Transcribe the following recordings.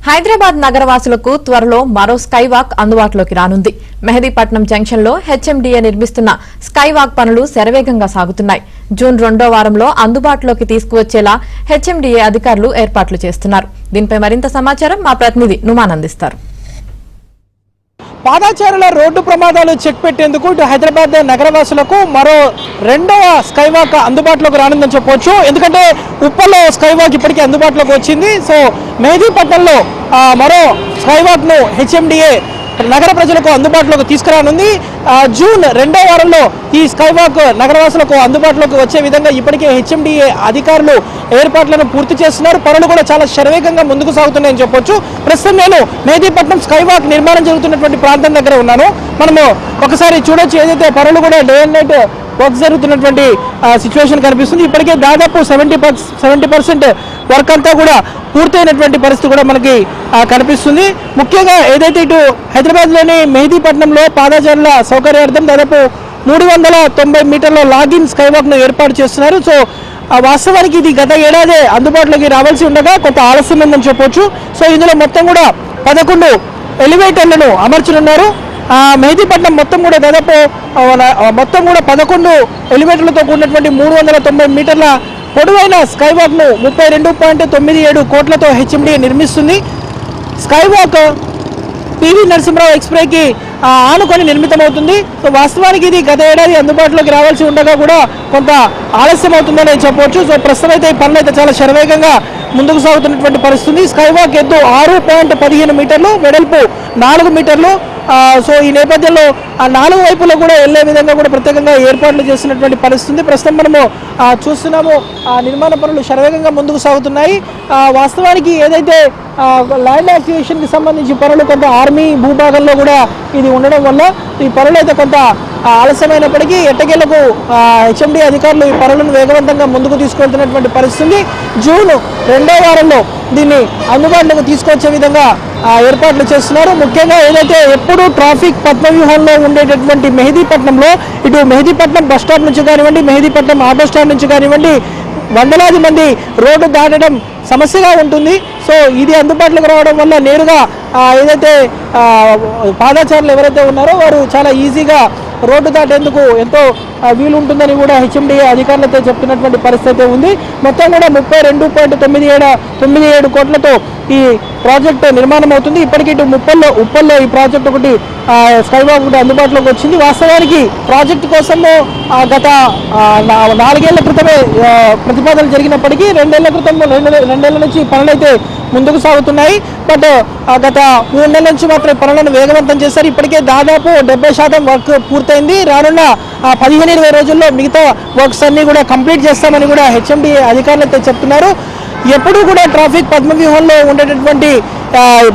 హైదరాబాద్ నగరవాసులకు త్వరలో మరో స్కైవాక్ అందుబాటులోకి రానుంది. మెహదీపట్నం జంక్షన్లో హెచ్ఎండీఏ నిర్మిస్తున్న స్కైవాక్ పనులు శరవేగంగా సాగుతున్నాయి. జూన్ 2వ వారంలో అందుబాటులోకి తీసుకువచ్చేలా హెచ్ఎండీఏ అధికారులు ఏర్పాట్లు చేస్తున్నారు. దీనిపై మరింత సమాచారం మా ప్రతినిధి నుమాన్ అందిస్తారు. పాదాచారుల రోడ్డు ప్రమాదాలు చెక్ పెట్టేందుకు హైదరాబాద్ నగరవాసులకు మరో రెండవ స్కైవాక్ అందుబాటులోకి రానుందని చెప్పవచ్చు. ఎందుకంటే ఉప్పల్లో స్కైవాక్ ఇప్పటికీ అందుబాటులోకి వచ్చింది. సో మెహదీపట్నంలో మరో స్కైవాక్ను హెచ్ఎండీఏ నగర ప్రజలకు అందుబాటులోకి తీసుకురానుంది. జూన్ 2వ వారంలో ఈ స్కైవాక్ నగరవాసులకు అందుబాటులోకి వచ్చే విధంగా ఇప్పటికే హెచ్ఎండీఏ అధికారులు ఏర్పాట్లను పూర్తి చేస్తున్నారు. పనులు కూడా చాలా శరవేగంగా ముందుకు సాగుతున్నాయని చెప్పొచ్చు. ప్రస్తుతం నేను మెహదీపట్నం స్కైవాక్ నిర్మాణం జరుగుతున్నటువంటి ప్రాంతం దగ్గర ఉన్నాను. మనము ఒకసారి చూడొచ్చు, ఏదైతే పనులు కూడా డే అండ్ నైట్ వర్క్ జరుగుతున్నటువంటి సిచ్యువేషన్ కనిపిస్తుంది. ఇప్పటికే దాదాపు 70% వర్క్ అంతా కూడా పూర్తయినటువంటి పరిస్థితి కూడా మనకి కనిపిస్తుంది. ముఖ్యంగా ఏదైతే ఇటు హైదరాబాద్లోని మెహదీపట్నంలో పాదాచారుల సౌకర్యార్థం దాదాపు 390 మీటర్ల లాగిన్ స్కైవాక్ను ఏర్పాటు చేస్తున్నారు. సో వాస్తవానికి ఇది గత ఏడాది అందుబాటులోకి రావాల్సి ఉండగా కొంత ఆలస్యం ఉందని చెప్పొచ్చు. సో ఇందులో మొత్తం కూడా 11 ఎలివేటర్లను అమర్చనున్నారు. మెహదీపట్నం మొత్తం కూడా దాదాపు 11 ఎలివేటర్లతో కూడినటువంటి 390 మీటర్ల పొడవైన స్కైవాక్ను 32.97 కోట్లతో హెచ్ఎండీఏ నిర్మిస్తుంది. స్కైవాక్ పివి నరసింహరావు ఎక్స్ప్రెస్కి ఆనుకొని నిర్మితమవుతుంది. సో వాస్తవానికి ఇది గత ఏడాది అందుబాటులోకి రావాల్సి ఉండగా కూడా కొంత ఆలస్యం అవుతుందని చెప్పవచ్చు. సో ప్రస్తుతం అయితే ఈ పనులు అయితే చాలా శరవేగంగా ముందుకు సాగుతున్నటువంటి పరిస్థితి. స్కైవాక్ ఎత్తు 6.15 మీటర్లు, వెడల్పు 4 మీటర్లు. సో ఈ నేపథ్యంలో 4 వైపులో కూడా వెళ్లే విధంగా కూడా ప్రత్యేకంగా ఏర్పాట్లు చేస్తున్నటువంటి పరిస్థితి. ప్రస్తుతం మనము చూస్తున్నాము, నిర్మాణ పనులు శరవేగంగా ముందుకు సాగుతున్నాయి. వాస్తవానికి ఏదైతే ల్యాండ్ యాక్టివేషన్కి సంబంధించి పనులు కొంత ఆర్మీ భూభాగంలో కూడా ఇది ఉండడం వల్ల ఈ పనులు అయితే కొంత ఆలస్యమైనప్పటికీ ఎట్టకేలకు హెచ్ఎండీ అధికారులు ఈ పనులను వేగవంతంగా ముందుకు తీసుకెళ్తున్నటువంటి పరిస్థితి. జూన్ 2వ వారంలో దీన్ని అందుబాటులోకి తీసుకొచ్చే విధంగా ఏర్పాట్లు చేస్తున్నారు. ముఖ్యంగా ఏదైతే ఎప్పుడూ ట్రాఫిక్ పద్మవ్యూహంలో ఉండేటటువంటి మెహదీపట్నంలో ఇటు మెహదీపట్నం బస్ స్టాప్ నుంచి కానివ్వండి, మెహదీపట్నం ఆటో స్టాండ్ నుంచి కానివ్వండి వందలాది మంది రోడ్డు దాటడం సమస్యగా ఉంటుంది. సో ఇది అందుబాటులోకి రావడం వల్ల నేరుగా ఏదైతే పాదాచారులు ఎవరైతే ఉన్నారో వారు చాలా ఈజీగా రోడ్డు దాటేందుకు ఎంతో వీలు ఉంటుందని కూడా హెచ్ఎండీఏ అధికారులతో చెప్తున్నటువంటి పరిస్థితి ఉంది. మొత్తం కూడా 32.97 కోట్లతో ఈ ప్రాజెక్టు నిర్మాణం అవుతుంది. ఇప్పటికీ ఇటు ఉప్పల్లో ఈ ప్రాజెక్ట్ ఒకటి స్కైవాక్ ఒకటి అందుబాటులోకి వచ్చింది. వాస్తవానికి ప్రాజెక్టు కోసము గత 4 ఏళ్ల క్రితమే ప్రతిపాదనలు జరిగినప్పటికీ 2 ఏళ్ల నుంచి పనులైతే ముందుకు సాగుతున్నాయి. బట్ గత 3 నెలల నుంచి మాత్రం పనులను వేగవంతం చేశారు. ఇప్పటికే దాదాపు 70% వర్క్ పూర్తయింది. రానున్న 15-20 రోజుల్లో మిగతా వర్క్స్ అన్ని కూడా కంప్లీట్ చేస్తామని కూడా హెచ్ఎండీఏ అధికారులు అయితే చెప్తున్నారు. ఎప్పుడూ కూడా ట్రాఫిక్ పద్మవ్యూహంలో ఉండేటటువంటి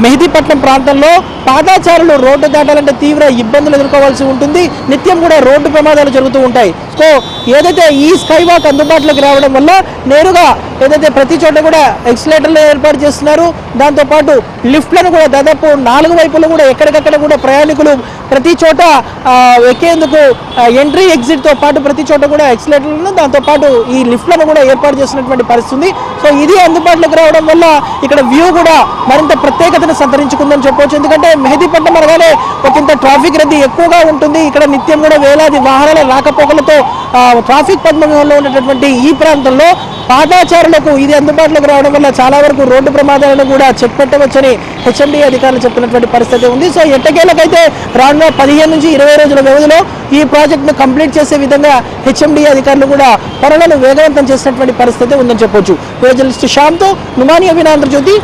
మెహదీపట్నం ప్రాంతంలో పాదాచారులు రోడ్డు దాటాలంటే తీవ్ర ఇబ్బందులు ఎదుర్కోవాల్సి ఉంటుంది. నిత్యం కూడా రోడ్డు ప్రమాదాలు జరుగుతూ ఉంటాయి. సో ఏదైతే ఈ స్కైవాక్ అందుబాటులోకి రావడం వల్ల నేరుగా ఏదైతే ప్రతి చోట కూడా ఎక్సిలేటర్లు ఏర్పాటు చేస్తున్నారు. దాంతోపాటు లిఫ్ట్లను కూడా దాదాపు 4 వైపులు కూడా ఎక్కడికక్కడ కూడా ప్రయాణికులు ప్రతి చోట ఎక్కేందుకు ఎంట్రీ ఎగ్జిట్తో పాటు ప్రతి చోట కూడా ఎక్సిలేటర్లను దాంతోపాటు ఈ లిఫ్ట్లను కూడా ఏర్పాటు చేసినటువంటి పరిస్థితి. సో ఇది అందుబాటులోకి రావడం వల్ల ఇక్కడ వ్యూ కూడా మరింత ప్రత్యేకతను సంతరించుకుందని చెప్పవచ్చు. ఎందుకంటే మెహదీపట్నం అనగానే ఒకంత ట్రాఫిక్ రద్దీ ఎక్కువగా ఉంటుంది. ఇక్కడ నిత్యం కూడా వేలాది వాహనాల రాకపోకలతో ట్రాఫిక్ పద్మవ్యూహంలో ఉన్నటువంటి ఈ ప్రాంతంలో పాదాచారులకు ఇది అందుబాటులోకి రావడం వల్ల చాలా వరకు రోడ్డు ప్రమాదాలను కూడా చెక్ పెట్టవచ్చని హెచ్ఎండీ అధికారులు చెప్తున్నటువంటి పరిస్థితి ఉంది. సో ఎట్టకేలకైతే రానున్న 15 నుంచి 20 రోజుల వ్యవధిలో ఈ ప్రాజెక్టును కంప్లీట్ చేసే విధంగా హెచ్ఎండీ అధికారులు కూడా పనులను వేగవంతం చేసినటువంటి పరిస్థితి ఉందని చెప్పొచ్చు. జర్నలిస్ట్ శ్యామ్తో నుమాని అభినంద్రజ్యోతి.